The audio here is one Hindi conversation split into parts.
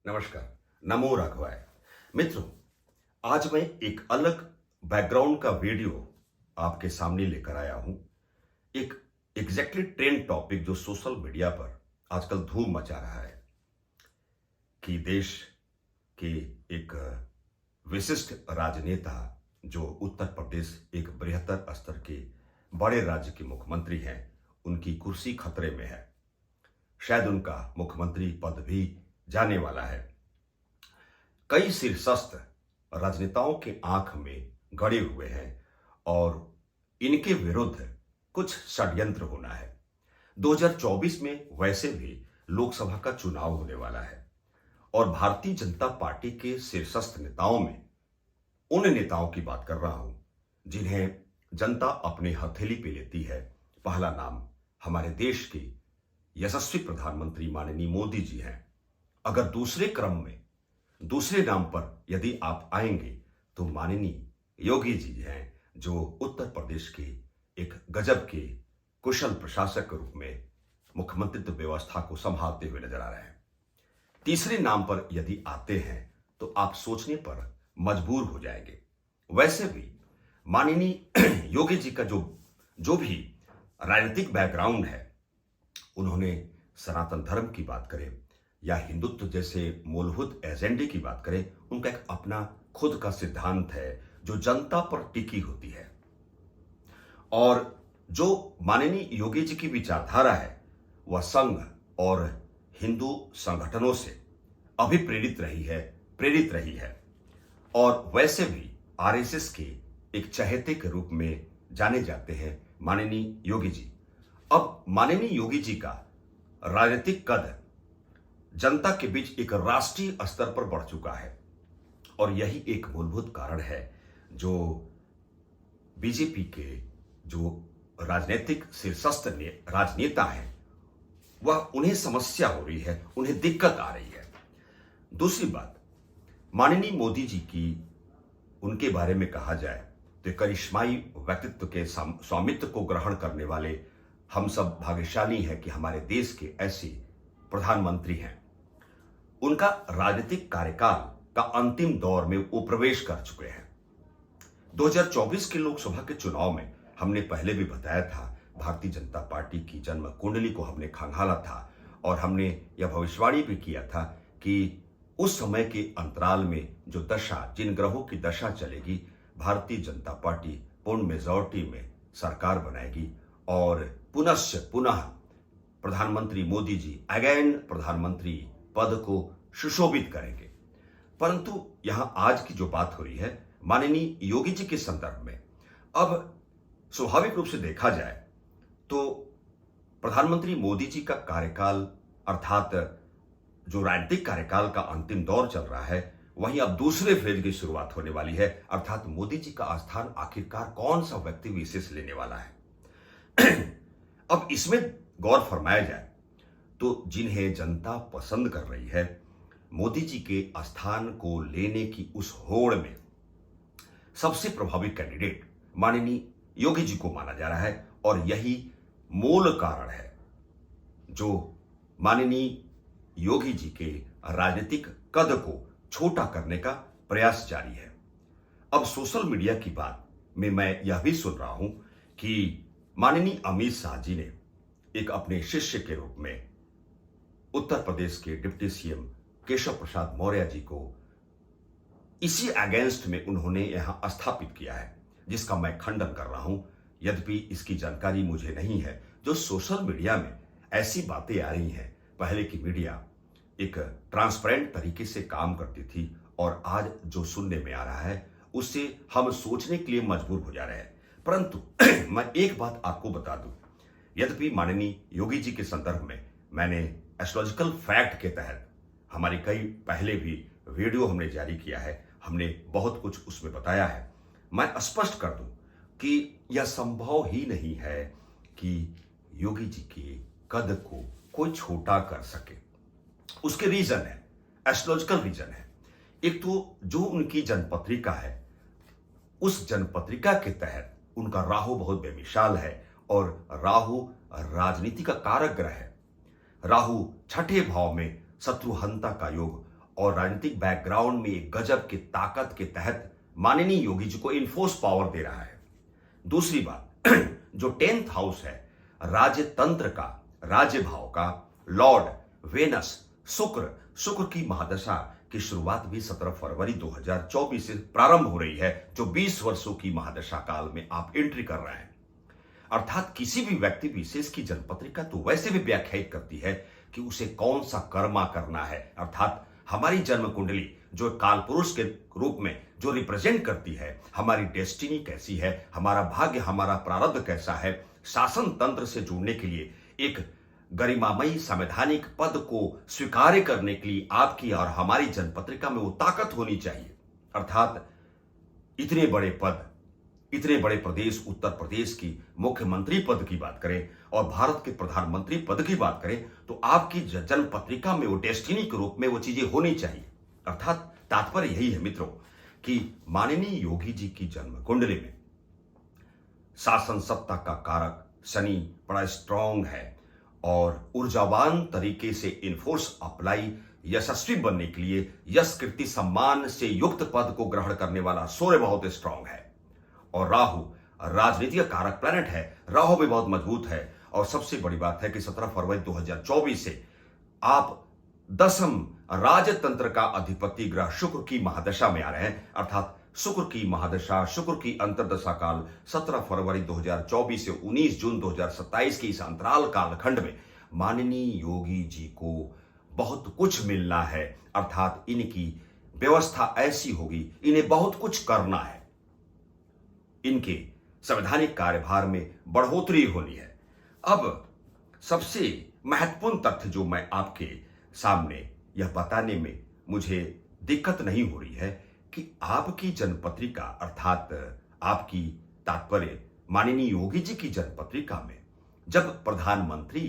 नमस्कार। नमो राघवाय। मित्रों, आज मैं एक अलग बैकग्राउंड का वीडियो आपके सामने लेकर आया हूं। एक एग्जैक्टली ट्रेंड टॉपिक जो सोशल मीडिया पर आजकल धूम मचा रहा है कि देश के एक विशिष्ट राजनेता जो उत्तर प्रदेश एक बृहत्तर स्तर के बड़े राज्य के मुख्यमंत्री हैं, उनकी कुर्सी खतरे में है। शायद उनका मुख्यमंत्री पद भी जाने वाला है। कई शीर्षस्थ राजनेताओं के आंख में गड़े हुए हैं और इनके विरुद्ध कुछ षड्यंत्र होना है। 2024 में वैसे भी लोकसभा का चुनाव होने वाला है और भारतीय जनता पार्टी के शीर्षस्थ नेताओं में उन नेताओं की बात कर रहा हूं जिन्हें जनता अपने हथेली पे लेती है। पहला नाम हमारे देश के यशस्वी प्रधानमंत्री माननीय मोदी जी हैं। अगर दूसरे क्रम में दूसरे नाम पर यदि आप आएंगे तो माननीय योगी जी हैं, जो उत्तर प्रदेश के एक गजब के कुशल प्रशासक के रूप में मुख्यमंत्रित्व व्यवस्था को संभालते हुए नजर आ रहे हैं। तीसरे नाम पर यदि आते हैं तो आप सोचने पर मजबूर हो जाएंगे। वैसे भी माननीय योगी जी का जो भी राजनीतिक बैकग्राउंड है, उन्होंने सनातन धर्म की बात करें या हिंदुत्व जैसे मूलभूत एजेंडे की बात करें, उनका एक अपना खुद का सिद्धांत है जो जनता पर टिकी होती है। और जो माननीय योगी जी की विचारधारा है वह संघ और हिंदू संगठनों से अभिप्रेरित प्रेरित रही है और वैसे भी आरएसएस के एक चहेते के रूप में जाने जाते हैं माननीय योगी जी। अब माननीय योगी जी का राजनीतिक कद जनता के बीच एक राष्ट्रीय स्तर पर बढ़ चुका है और यही एक मूलभूत कारण है जो बीजेपी के जो राजनीतिक शीर्षस्थ राजनेता हैं, वह उन्हें समस्या हो रही है, उन्हें दिक्कत आ रही है। दूसरी बात, माननीय मोदी जी की उनके बारे में कहा जाए तो करिश्माई व्यक्तित्व के स्वामित्व को ग्रहण करने वाले हम सब भाग्यशाली हैं कि हमारे देश के ऐसे प्रधानमंत्री हैं। उनका राजनीतिक कार्यकाल का अंतिम दौर में वो प्रवेश कर चुके हैं। 2024 के लोकसभा के चुनाव में हमने पहले भी बताया था, भारतीय जनता पार्टी की जन्म कुंडली को हमने खंगाला था और हमने यह भविष्यवाणी भी किया था कि उस समय के अंतराल में जो दशा, जिन ग्रहों की दशा चलेगी, भारतीय जनता पार्टी पूर्ण मेजॉरिटी में सरकार बनाएगी और पुनः प्रधानमंत्री मोदी जी अगेन प्रधानमंत्री पद को सुशोभित करेंगे। परंतु यहां आज की जो बात हो रही है माननीय योगी जी के संदर्भ में, अब स्वाभाविक रूप से देखा जाए तो प्रधानमंत्री मोदी जी का कार्यकाल अर्थात जो राजनीतिक कार्यकाल का अंतिम दौर चल रहा है, वहीं अब दूसरे फेज की शुरुआत होने वाली है। अर्थात मोदी जी का स्थान आखिरकार कौन सा व्यक्ति विशेष लेने वाला है। अब इसमें गौर फरमाया जाए तो जिन्हें जनता पसंद कर रही है, मोदी जी के स्थान को लेने की उस होड़ में सबसे प्रभावी कैंडिडेट माननीय योगी जी को माना जा रहा है और यही मूल कारण है जो माननीय योगी जी के राजनीतिक कद को छोटा करने का प्रयास जारी है। अब सोशल मीडिया की बात में मैं यह भी सुन रहा हूं कि माननीय अमित शाह जी ने एक अपने शिष्य के रूप में उत्तर प्रदेश के डिप्टी सीएम केशव प्रसाद मौर्य जी को इसी अगेंस्ट में उन्होंने यहां स्थापित किया है, जिसका मैं खंडन कर रहा हूं। यद्यपि इसकी जानकारी मुझे नहीं है। जो सोशल मीडिया में ऐसी बातें आ रही हैं, पहले की मीडिया एक ट्रांसपेरेंट तरीके से काम करती थी और आज जो सुनने में आ रहा है उससे हम सोचने के लिए मजबूर हो जा रहे हैं। परंतु मैं एक बात आपको बता दूं, यद्यपि माननीय योगी जी के संदर्भ में मैंने एस्ट्रोलॉजिकल फैक्ट के तहत हमारी कई पहले भी वीडियो हमने जारी किया है, हमने बहुत कुछ उसमें बताया है। मैं स्पष्ट कर दूं कि यह संभव ही नहीं है कि योगी जी के कद को कोई छोटा कर सके। उसके रीजन है, एस्ट्रोलॉजिकल रीजन है। एक तो जो उनकी जन्मपत्रिका है, उस जन्मपत्रिका के तहत उनका राहु बहुत बेमिसाल है और राहु राजनीति का कारक ग्रह है। राहु छठे भाव में शत्रुहंता का योग और राजनीतिक बैकग्राउंड में एक गजब की ताकत के तहत माननीय योगी जी को इन्फोर्स पावर दे रहा है। दूसरी बात, जो 10th हाउस है राजतंत्र का, राज्य भाव का लॉर्ड वेनस शुक्र की महादशा की शुरुआत भी 17 फरवरी 2024 से प्रारंभ हो रही है, जो 20 वर्षों की महादशा काल में आप एंट्री कर रहे हैं। अर्थात किसी भी व्यक्ति विशेष की जन्मपत्रिका तो वैसे भी व्याख्यायित करती है कि उसे कौन सा कर्मा करना है। अर्थात हमारी जन्म कुंडली जो काल पुरुष के रूप में जो रिप्रेजेंट करती है, हमारी डेस्टिनी कैसी है, हमारा भाग्य, हमारा प्रारब्ध कैसा है, शासन तंत्र से जुड़ने के लिए एक गरिमामयी संवैधानिक पद को स्वीकार करने के लिए आपकी और हमारी जन्मपत्रिका में वो ताकत होनी चाहिए। अर्थात इतने बड़े पद, इतने बड़े प्रदेश, उत्तर प्रदेश की मुख्यमंत्री पद की बात करें और भारत के प्रधानमंत्री पद की बात करें, तो आपकी जन्म पत्रिका में वो डेस्टिनी के रूप में वो चीजें होनी चाहिए। अर्थात तात्पर्य यही है मित्रों कि माननीय योगी जी की जन्म कुंडली में शासन सत्ता का कारक शनि बड़ा स्ट्रांग है और ऊर्जावान तरीके से इन्फोर्स अप्लाई यशस्वी बनने के लिए यश कीर्ति सम्मान से युक्त पद को ग्रहण करने वाला सूर्य बहुत स्ट्रांग है और राहु राजनीतिक कारक प्लैनेट है, राहु भी बहुत मजबूत है। और सबसे बड़ी बात है कि 17 फरवरी 2024 से आप 10th राजतंत्र का अधिपति ग्रह शुक्र की महादशा में आ रहे हैं। अर्थात शुक्र की महादशा, शुक्र की अंतर्दशा काल 17 फरवरी 2024 से 19 जून 2027 के इस अंतराल कालखंड में माननीय योगी जी को बहुत कुछ मिलना है। अर्थात इनकी व्यवस्था ऐसी होगी, इन्हें बहुत कुछ करना है, इनके संवैधानिक कार्यभार में बढ़ोतरी होनी है। अब सबसे महत्वपूर्ण तथ्य जो मैं आपके सामने यह बताने में मुझे दिक्कत नहीं हो रही है कि आपकी जन्मपत्रिका, अर्थात आपकी तात्पर्य माननीय योगी जी की जन्मपत्रिका में जब प्रधानमंत्री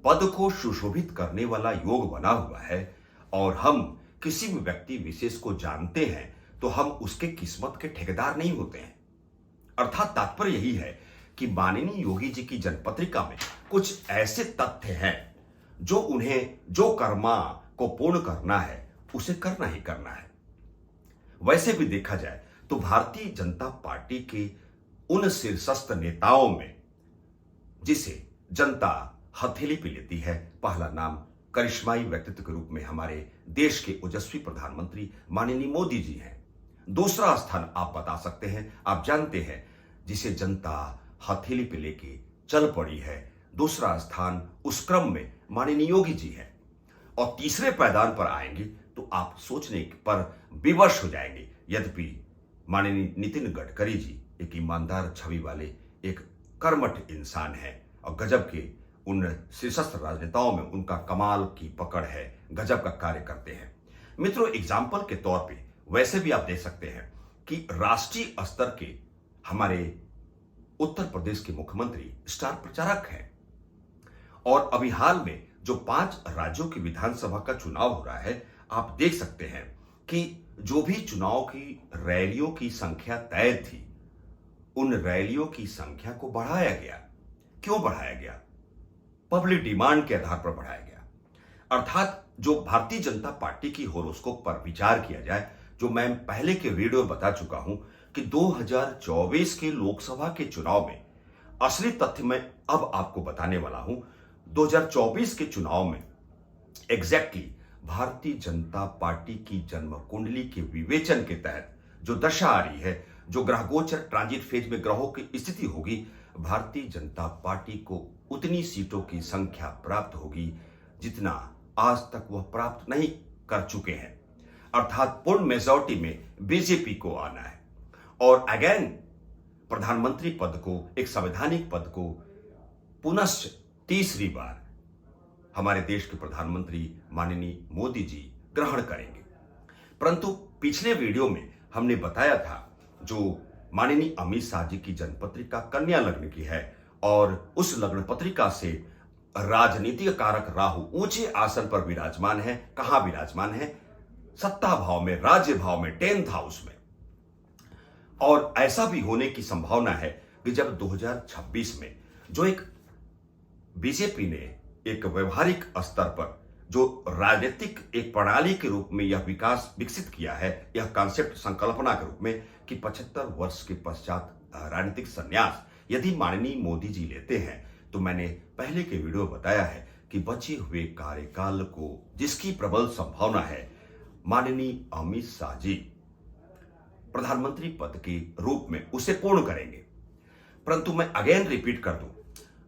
पद को सुशोभित करने वाला योग बना हुआ है और हम किसी भी व्यक्ति विशेष को जानते हैं तो हम उसके किस्मत के ठेकेदार नहीं होते हैं। अर्थात तात्पर्य यही है कि माननीय योगी जी की जन्मपत्रिका में कुछ ऐसे तथ्य हैं जो उन्हें जो कर्मा को पूर्ण करना है उसे करना ही करना है। वैसे भी देखा जाए तो भारतीय जनता पार्टी के उन शीर्षस्थ नेताओं में जिसे जनता हथेली पे लेती है, पहला नाम करिश्माई व्यक्तित्व के रूप में हमारे देश के ओजस्वी प्रधानमंत्री माननीय मोदी जी हैं। दूसरा स्थान आप बता सकते हैं, आप जानते हैं जिसे जनता हथेली पे लेके चल पड़ी है, दूसरा स्थान उस क्रम में माननीय योगी जी हैं। और तीसरे पायदान पर आएंगे तो आप सोचने पर विवश हो जाएंगे। यद्यपि माननीय नितिन गडकरी जी एक ईमानदार छवि वाले एक कर्मठ इंसान है और गजब के उन शीर्षस्थ राजनेताओं में उनका कमाल की पकड़ है, गजब का कार्य करते हैं। मित्रों, एग्जाम्पल के तौर पे वैसे भी आप देख सकते हैं कि राष्ट्रीय स्तर के हमारे उत्तर प्रदेश के मुख्यमंत्री स्टार प्रचारक हैं और अभी हाल में जो 5 राज्यों की विधानसभा का चुनाव हो रहा है, आप देख सकते हैं कि जो भी चुनाव की रैलियों की संख्या तय थी, उन रैलियों की संख्या को बढ़ाया गया। क्यों बढ़ाया गया? पब्लिक डिमांड के आधार पर बढ़ाया गया। अर्थात जो भारतीय जनता पार्टी की होरोस्कोप पर विचार किया जाए, जो मैं पहले के वीडियो में बता चुका हूं कि 2024 के लोकसभा के चुनाव में असली तथ्य मैं अब आपको बताने वाला हूं। 2024 के चुनाव में एग्जैक्टली भारतीय जनता पार्टी की जन्म कुंडली के विवेचन के तहत जो दशा आ रही है, जो ग्रह गोचर ट्रांजिट फेज में ग्रहों की स्थिति होगी, भारतीय जनता पार्टी को उतनी सीटों की संख्या प्राप्त होगी जितना आज तक वह प्राप्त नहीं कर चुके हैं। अर्थात पूर्ण मेजॉरिटी में बीजेपी को आना है और अगेन प्रधानमंत्री पद को, एक संवैधानिक पद को पुनश्च तीसरी बार हमारे देश के प्रधानमंत्री माननीय मोदी जी ग्रहण करेंगे। परंतु पिछले वीडियो में हमने बताया था जो माननीय अमित शाह जी की जन्मपत्रिका कन्या लग्न की है और उस लग्न पत्रिका से राजनीतिक कारक राहु ऊंचे आसन पर विराजमान है। कहां विराजमान है? सत्ता भाव में, राज्य भाव में, 10th हाउस में। और ऐसा भी होने की संभावना है कि जब 2026 में जो एक बीजेपी ने एक व्यवहारिक स्तर पर जो राजनीतिक एक प्रणाली के रूप में यह विकास विकसित किया है, यह कॉन्सेप्ट संकल्पना के रूप में कि 75 वर्ष के पश्चात राजनीतिक संन्यास यदि माननीय मोदी जी लेते हैं, तो मैंने पहले के वीडियो में बताया है कि बचे हुए कार्यकाल को जिसकी प्रबल संभावना है, माननीय अमित शाह जी प्रधानमंत्री पद के रूप में उसे पूर्ण करेंगे। परंतु मैं अगेन रिपीट कर दूं,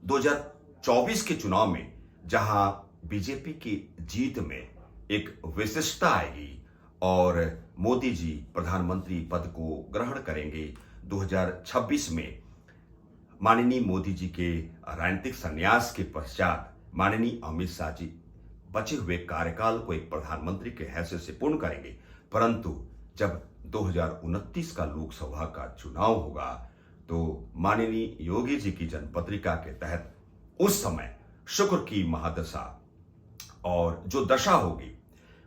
2024 के चुनाव में जहां बीजेपी की जीत में एक विशिष्टता आएगी और मोदी जी प्रधानमंत्री पद को ग्रहण करेंगे, 2026 में माननीय मोदी जी के राजनीतिक संन्यास के पश्चात माननीय अमित शाह जी बचे हुए कार्यकाल को एक प्रधानमंत्री के हैसियत से पूर्ण करेंगे। परंतु जब 2029 का लोकसभा का चुनाव होगा, तो माननीय योगी जी की जनपत्रिका के तहत उस समय शुक्र की महादशा और जो दशा होगी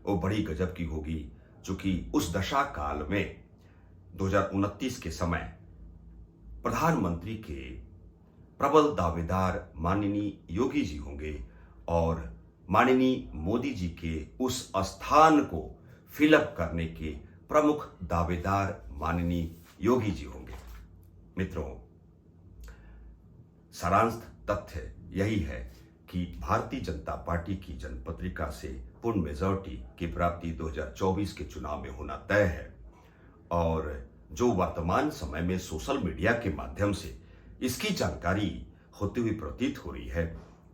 वो बड़ी गजब की होगी, चूंकि उस दशा काल में 2029 के समय प्रधानमंत्री के प्रबल दावेदार माननीय योगी जी होंगे और माननीय मोदी जी के उस स्थान को फिलअप करने के प्रमुख दावेदार माननीय योगी जी होंगे। मित्रों, सारांश तथ्य यही है कि भारतीय जनता पार्टी की जनपत्रिका से पूर्ण मेजॉरिटी की प्राप्ति 2024 के चुनाव में होना तय है और जो वर्तमान समय में सोशल मीडिया के माध्यम से इसकी जानकारी होती हुई प्रतीत हो रही है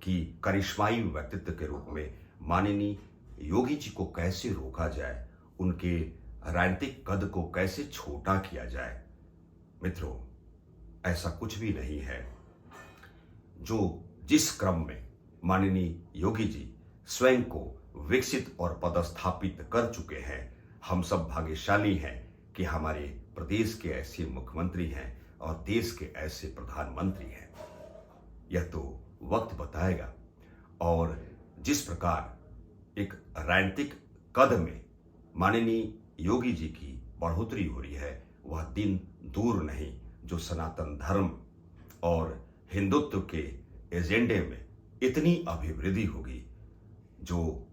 कि करिश्माई व्यक्तित्व के रूप में माननीय योगी जी को कैसे रोका जाए, उनके राजनीतिक कद को कैसे छोटा किया जाए। मित्रों, ऐसा कुछ भी नहीं है। जो जिस क्रम में माननीय योगी जी स्वयं को विकसित और पदस्थापित कर चुके हैं, हम सब भाग्यशाली हैं कि हमारे प्रदेश के ऐसे मुख्यमंत्री हैं और देश के ऐसे प्रधानमंत्री हैं। यह तो वक्त बताएगा। और जिस प्रकार एक राजनीतिक कद में माननीय योगी जी की बढ़ोतरी हो रही है, वह दिन दूर नहीं जो सनातन धर्म और हिंदुत्व के एजेंडे में इतनी अभिवृद्धि होगी जो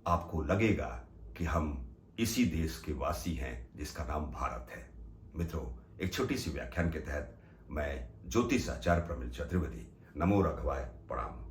आपको लगेगा कि हम इसी देश के वासी हैं जिसका नाम भारत है। मित्रों, एक छोटी सी व्याख्यान के तहत मैं ज्योतिष आचार्य प्रमिल चतुर्वेदी, नमो राघवाय, प्रणाम।